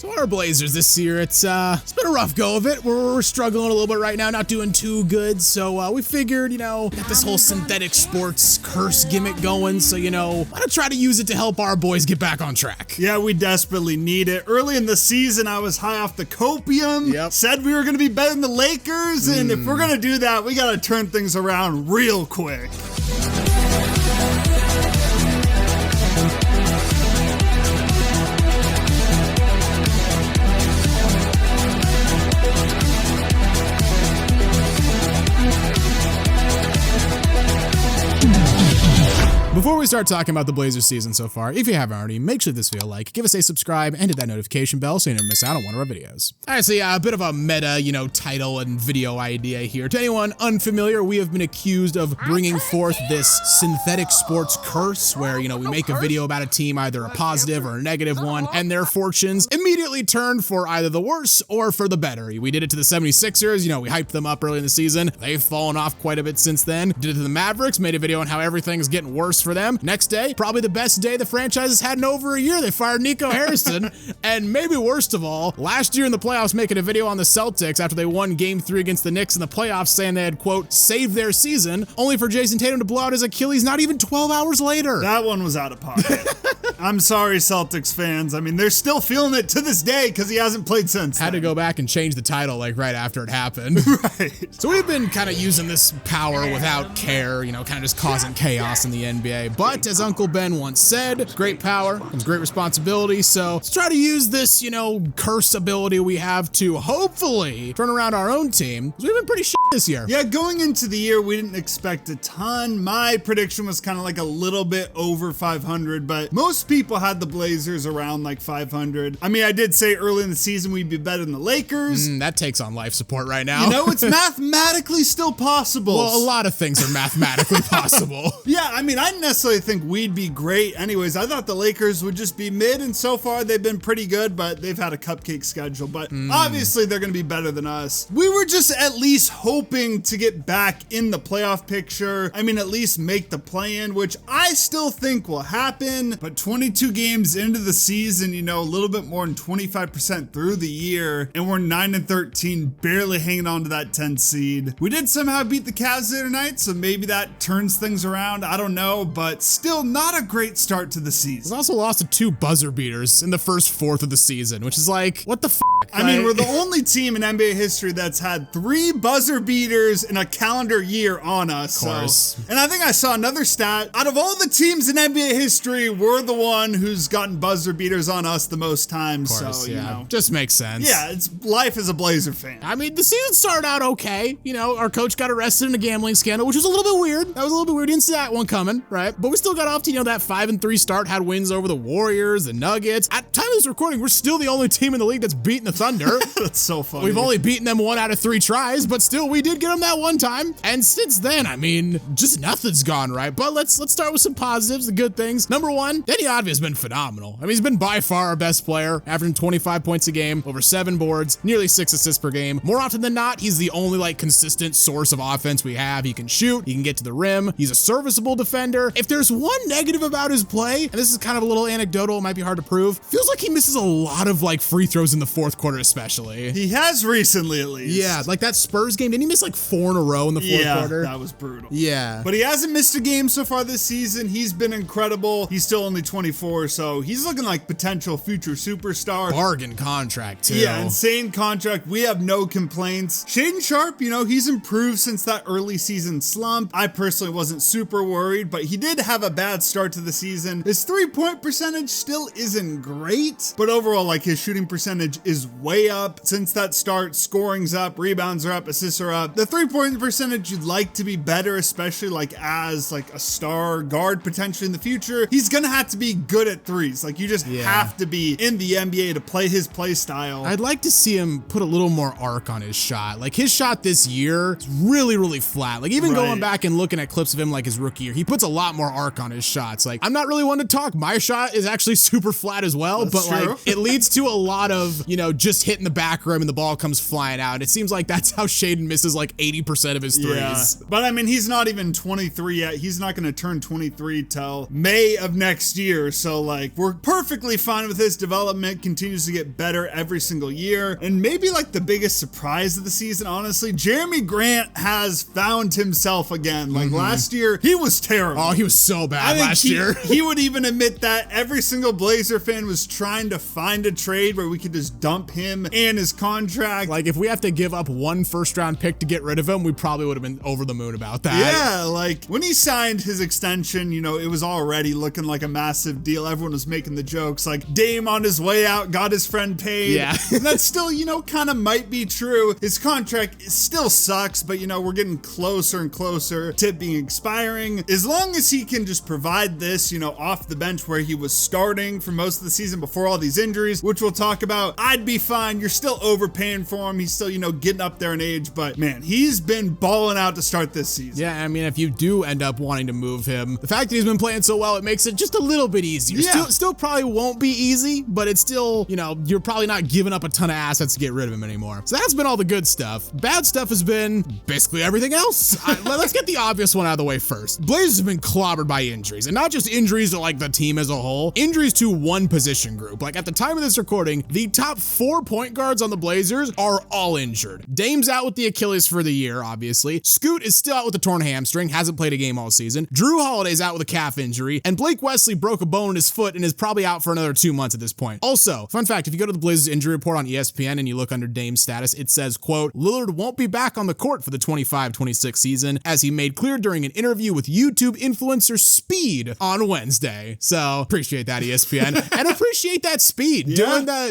So our Blazers this year, it's been a rough go of it. We're struggling a little bit right now, not doing too good. So we figured, got this whole synthetic sports curse gimmick going. So, why not try to use it to help our boys get back on track? Yeah, we desperately need it. Early in the season, I was high off the copium, said we were going to be better than the Lakers, and if we're going to do that, we got to turn things around real quick. Before we start talking about the Blazers season so far, if you haven't already, make sure this video a like, give us a subscribe, and hit that notification bell so you never miss out on one of our videos. Alright, so yeah, a bit of a meta, title and video idea here. To anyone unfamiliar, we have been accused of bringing forth this synthetic sports curse where, we make a video about a team, either a positive or a negative one, and their fortunes immediately turned for either the worse or for the better. We did it to the 76ers, we hyped them up early in the season. They've fallen off quite a bit since then. Did it to the Mavericks, made a video on how everything's getting worse for them. Next day, probably the best day the franchise has had in over a year. They fired Nico Harrison. And maybe worst of all, last year in the playoffs, making a video on the Celtics after they won Game 3 against the Knicks in the playoffs, saying they had, quote, saved their season, only for Jason Tatum to blow out his Achilles not even 12 hours later. That one was out of pocket. I'm sorry, Celtics fans. I mean, they're still feeling it to this day because he hasn't played since Had then. to go back and change the title right after it happened. Right. So we've been kind of using this power without care, kind of just causing chaos in the NBA. But as Uncle Ben once said, great power comes great responsibility. So let's try to use this, curse ability we have to hopefully turn around our own team. Because we've been pretty shit this year. Yeah, going into the year, we didn't expect a ton. My prediction was kind of like a little bit over 500, but most people had the Blazers around like 500. I mean, I did say early in the season we'd be better than the Lakers. That takes on life support right now. It's mathematically still possible. Well, a lot of things are mathematically possible. Yeah, I mean, I didn't necessarily think we'd be great. Anyways, I thought the Lakers would just be mid, and so far they've been pretty good, but they've had a cupcake schedule. But obviously they're going to be better than us. We were just at least hoping to get back in the playoff picture. I mean, at least make the play-in, which I still think will happen. But 22 games into the season, a little bit more than 25% through the year, and we're 9-13, barely hanging on to that 10 seed. We did somehow beat the Cavs the other night, so maybe that turns things around. I don't know, but still not a great start to the season. We've also lost to 2 buzzer beaters in the first fourth of the season, which is like, what the f***? I mean, we're the only team in NBA history that's had 3 buzzer beaters in a calendar year on us. Of course. So, and I think I saw another stat. Out of all the teams in NBA history, we're the one who's gotten buzzer beaters on us the most times. Of course, so, yeah. Just makes sense. Yeah, it's life as a Blazer fan. I mean, the season started out okay. Our coach got arrested in a gambling scandal, which was a little bit weird. That was a little bit weird. Didn't see that one coming, right? But we still got off to, that 5-3 start, had wins over the Warriors, the Nuggets. At time of this recording, we're still the only team in the league that's beaten the Thunder. That's so funny. We've only beaten them 1 out of 3 tries, but still, we did get them that one time. And since then, I mean, just nothing's gone right. But let's start with some positives, the good things. Number 1, Deni Avdija has been phenomenal. I mean, he's been by far our best player, averaging 25 points a game, over 7 boards, nearly 6 assists per game. More often than not, he's the only consistent source of offense we have. He can shoot, he can get to the rim, he's a serviceable defender. If there's one negative about his play, and this is kind of a little anecdotal, it might be hard to prove, feels like he misses a lot of free throws in the fourth quarter especially. He has recently, at least. Yeah, like that Spurs game, didn't he miss 4 in a row in the fourth quarter? Yeah, that was brutal. Yeah. But he hasn't missed a game so far this season. He's been incredible. He's still only 24, so he's looking like potential future superstar. Bargain contract, too. Yeah, insane contract. We have no complaints. Shaedon Sharpe, he's improved since that early season slump. I personally wasn't super worried, but he did have a bad start to the season. His 3-point percentage still isn't great, but overall, his shooting percentage is way up since that start. Scoring's up, rebounds are up, assists are up. The 3-point percentage you'd like to be better, especially as a star guard potentially in the future. He's gonna have to be good at threes. You just have to be in the NBA to play his play style. I'd like to see him put a little more arc on his shot. His shot this year is really, really flat. Even going back and looking at clips of him his rookie year, he puts a lot more arc on his shots. Like, I'm not really one to talk. My shot is actually super flat as well, That's but true. like it leads to a lot of, you know, just hitting the back rim and the ball comes flying out. It seems like that's how Shaedon misses like 80% of his threes. Yeah. But I mean, he's not even 23 yet. He's not going to turn 23 till May of next year. So like, we're perfectly fine with his development. Continues to get better every single year. And maybe like the biggest surprise of the season, honestly, Jeremy Grant has found himself again. Like last year, he was terrible. Oh, he was so bad last year. He would even admit that every single Blazer fan was trying to find a trade where we could just dump him and his contract. Like, if we have to give up one first-round pick to get rid of him, we probably would have been over the moon about that. Yeah, like when he signed his extension, you know, it was already looking like a massive deal. Everyone was making the jokes like Dame on his way out got his friend paid. Yeah. And that still, you know, kind of might be true. His contract still sucks, but you know, we're getting closer and closer to it being expiring. As long as he can just provide this, you know, off the bench where he was starting for most of the season before all these injuries, which we'll talk about, I'd be fine. You're still overpaying for him. He's still, you know, getting up there in age, but man, he's been balling out to start this season. Yeah, I mean, if you do end up wanting to move him, the fact that he's been playing so well, it makes it just a little bit easier. Yeah. Still probably won't be easy, but it's still, you know, you're probably not giving up a ton of assets to get rid of him anymore. So that's been all the good stuff. Bad stuff has been basically everything else. Let's get the obvious one out of the way first. Blazers have been clobbered by injuries, and not just injuries to like the team as a whole, injuries to one position group. Like at the time of this recording, the top 4 point guards on the Blazers are all injured. Dame's out with the Achilles for the year, obviously. Scoot is still out with a torn hamstring, hasn't played a game all season. Drew Holiday's out with a calf injury, and Blake Wesley broke a bone in his foot and is probably out for another 2 months at this point. Also, fun fact, if you go to the Blazers injury report on ESPN and you look under Dame's status, it says, quote, Lillard won't be back on the court for the 25-26 season, as he made clear during an interview with YouTube influencer Speed on Wednesday. So appreciate that, ESPN, and appreciate that Speed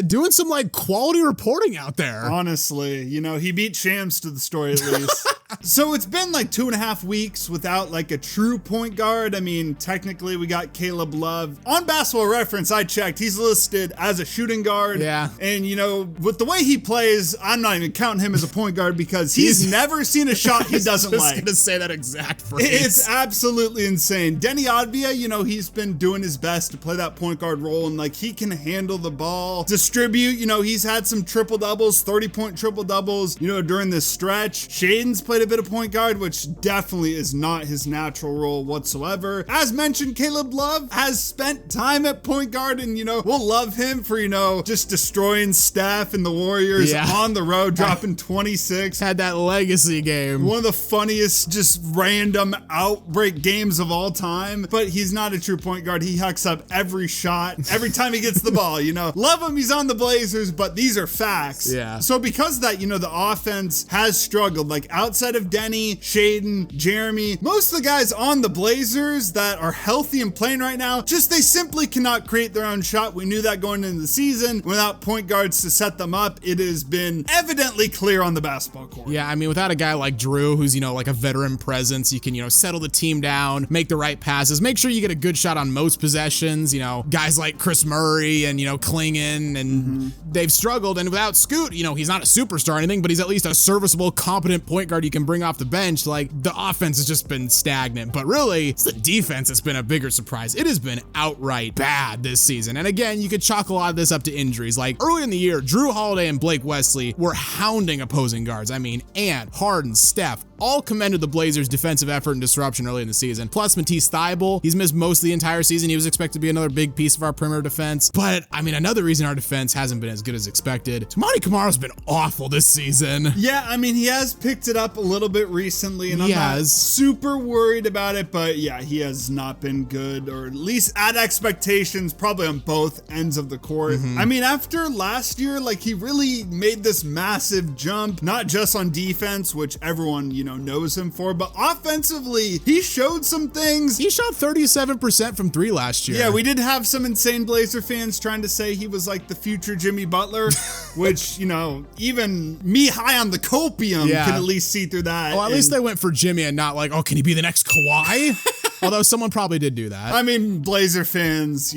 doing some like quality reporting out there. Honestly, you know, he beat Shams to the story at least. So it's been like 2.5 weeks without like a true point guard. I mean, technically we got Caleb Love. On Basketball Reference, I checked, he's listed as a shooting guard. Yeah. And you know, with the way he plays, I'm not even counting him as a point guard because he's never seen a shot he doesn't like. I was just gonna say that exact phrase. It's absolutely insane. Denny Advia, you know, he's been doing his best to play that point guard role, and like he can handle the ball, distribute. You know, he's had some triple doubles, 30-point triple doubles, you know, during this stretch. Shaedon's played a bit of point guard, which definitely is not his natural role whatsoever. As mentioned, Caleb Love has spent time at point guard, and you know, we'll love him for, you know, just destroying Steph and the Warriors on the road, dropping 26. Had that legacy game. One of the funniest, just random outbreak games of all time. But he's not a true point guard. He hucks up every shot, every time he gets the ball, you know. Love him, he's on the Blazers, but these are facts. Yeah. So because of that, you know, the offense has struggled. Like outside of Denny, Shaedon, Jeremy, most of the guys on the Blazers that are healthy and playing right now, just they simply cannot create their own shot. We knew that going into the season. Without point guards to set them up, it has been evidently clear on the basketball court. Yeah, I mean, without a guy like Drew, who's, you know, like a veteran presence, you can, you know, settle the team down, make the right passes, make sure you get a good shot on most possessions. You know, guys like Chris Murray and, you know, Klingon, and they've struggled. And without Scoot, you know, he's not a superstar or anything, but he's at least a serviceable, competent point guard you can bring off the bench. Like, the offense has just been stagnant, but really, it's the defense that's been a bigger surprise. It has been outright bad this season. And again, you could chalk a lot of this up to injuries. Like, early in the year, Drew Holiday and Blake Wesley were hounding opposing guards. I mean, Ant, Harden, Steph, all commended the Blazers' defensive effort and disruption early in the season. Plus, Matisse Thybulle, he's missed most of the entire season. He was expected to be another big piece of our perimeter defense. But, I mean, another reason our defense hasn't been as good as expected, Toumani Kamaro's been awful this season. Yeah, I mean, he has picked it up a little bit recently, and I'm not super worried about it, but yeah, he has not been good, or at least at expectations, probably on both ends of the court. I mean, after last year, like, he really made this massive jump, not just on defense, which everyone, you know, knows him for, but offensively, he showed some things. He shot 37% from 3 last year. Yeah, we did have some insane Blazer fans trying to say he was like the future Jimmy Butler, which, you know, even me high on the copium can at least see through that. Well, at least they went for Jimmy and not like, oh, can he be the next Kawhi? Although someone probably did do that. I mean, Blazer fans,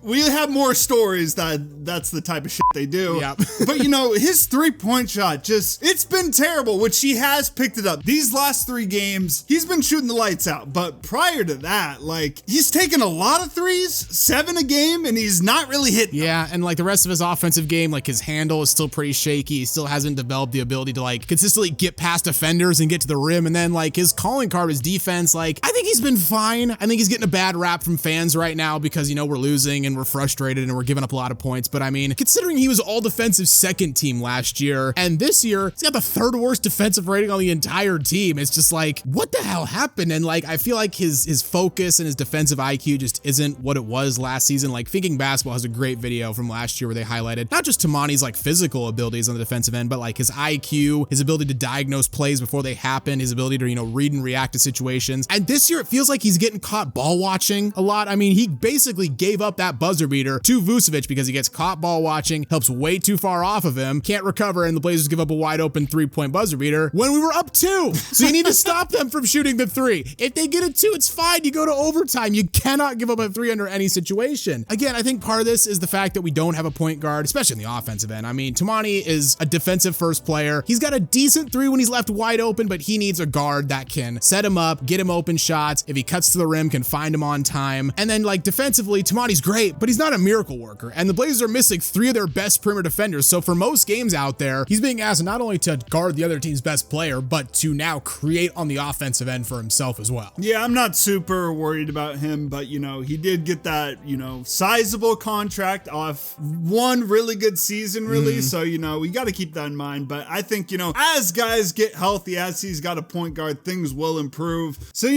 we have more stories that's the type of shit they do. Yep. But his 3-point shot it's been terrible, which he has picked it up. These last 3 games, he's been shooting the lights out. But prior to that, he's taken a lot of threes, 7 a game, and he's not really hitting them. Yeah, and the rest of his offensive game, his handle is still pretty shaky. He still hasn't developed the ability to consistently get past defenders and get to the rim. And then his calling card, his defense, I think he's been fine. I think he's getting a bad rap from fans right now because, we're losing and we're frustrated and we're giving up a lot of points. But I mean, considering he was all defensive second team last year, and this year he's got the 3rd worst defensive rating on the entire team. It's just what the hell happened? And I feel like his focus and his defensive IQ just isn't what it was last season. Thinking Basketball has a great video from last year where they highlighted not just Toumani's physical abilities on the defensive end, but his IQ, his ability to diagnose plays before they happen, his ability to, read and react to situations. And this year it feels like he's getting caught ball watching a lot. I mean, he basically gave up that buzzer beater to Vucevic because he gets caught ball watching, helps way too far off of him, can't recover, and the Blazers give up a wide open 3-point buzzer beater when we were up 2. So you need to stop them from shooting the 3. If they get a 2, it's fine. You go to overtime. You cannot give up a 3 under any situation. Again, I think part of this is the fact that we don't have a point guard, especially in the offensive end. I mean, Toumani is a defensive first player. He's got a decent 3 when he's left wide open, but he needs a guard that can set him up, get him open shots. If he cuts to the rim, can find him on time. And then defensively, Toumani's great, but he's not a miracle worker. And the Blazers are missing 3 of their best perimeter defenders. So for most games out there, he's being asked not only to guard the other team's best player, but to now create on the offensive end for himself as well. Yeah, I'm not super worried about him, but he did get that, sizable contract off one really good season, really. So, we got to keep that in mind. But I think, as guys get healthy, as he's got a point guard, things will improve. So,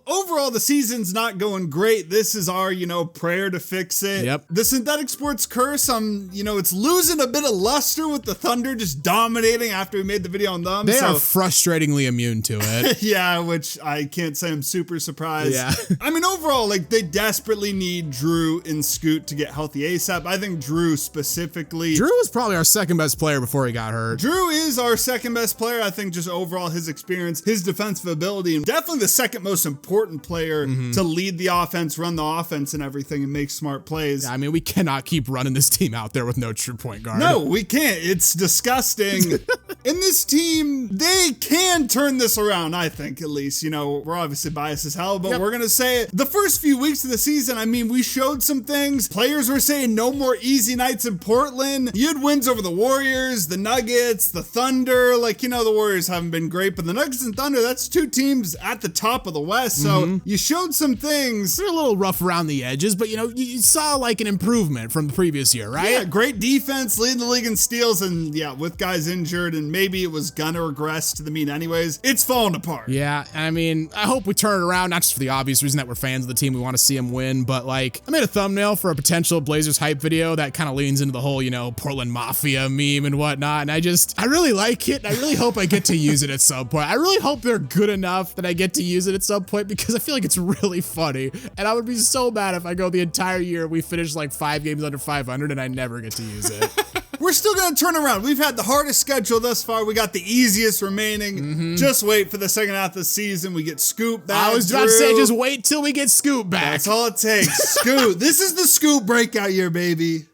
overall, the season's not going great. This is our, prayer to fix it. Yep. The synthetic sports curse, it's losing a bit of luster with the Thunder just dominating after we made the video on them. They are frustratingly immune to it. Yeah, which I can't say I'm super surprised. Yeah. I mean, overall, they desperately need Drew and Scoot to get healthy ASAP. I think Drew specifically. Drew was probably our 2nd best player before he got hurt. Drew is our 2nd best player. I think just overall his experience, his defensive ability, and definitely the 2nd most important player to lead the offense, run the offense and everything, and make smart plays. Yeah, I mean, we cannot keep running this team out there with no true point guard. No, we can't. It's disgusting. And this team, they can turn this around, I think, at least. We're obviously biased as hell, but we're going to say it. The first few weeks of the season, I mean, we showed some things. Players were saying no more easy nights in Portland. You had wins over the Warriors, the Nuggets, the Thunder. The Warriors haven't been great, but the Nuggets and Thunder, that's 2 teams at the top of the West. So you showed some things. They're a little rough around the edges, but you saw an improvement from the previous year, right? Yeah, great defense, leading the league in steals, and with guys injured, and maybe it was gonna regress to the mean anyways, it's falling apart. Yeah, I mean, I hope we turn it around, not just for the obvious reason that we're fans of the team, we want to see them win, but I made a thumbnail for a potential Blazers hype video that kind of leans into the whole, Portland Mafia meme and whatnot, and I really like it, and I really hope I get to use it at some point. I really hope they're good enough that I get to use it at some point, because I feel like it's really funny, and I would be so mad if I go the entire year, we finish 5 games under 500, and I never get to use it. We're still going to turn around. We've had the hardest schedule thus far. We got the easiest remaining. Just wait for the second half of the season. We get Scoop back. I was about to say, just wait till we get Scoop back. That's all it takes. Scoop. This is the Scoop breakout year, baby.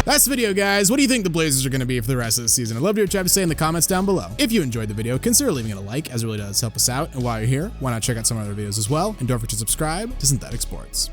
That's the video, guys. What do you think the Blazers are going to be for the rest of the season? I'd love to hear what you have to say in the comments down below. If you enjoyed the video, consider leaving it a like, as it really does help us out. And while you're here, why not check out some other videos as well? And don't forget to subscribe to Synthetic Sports.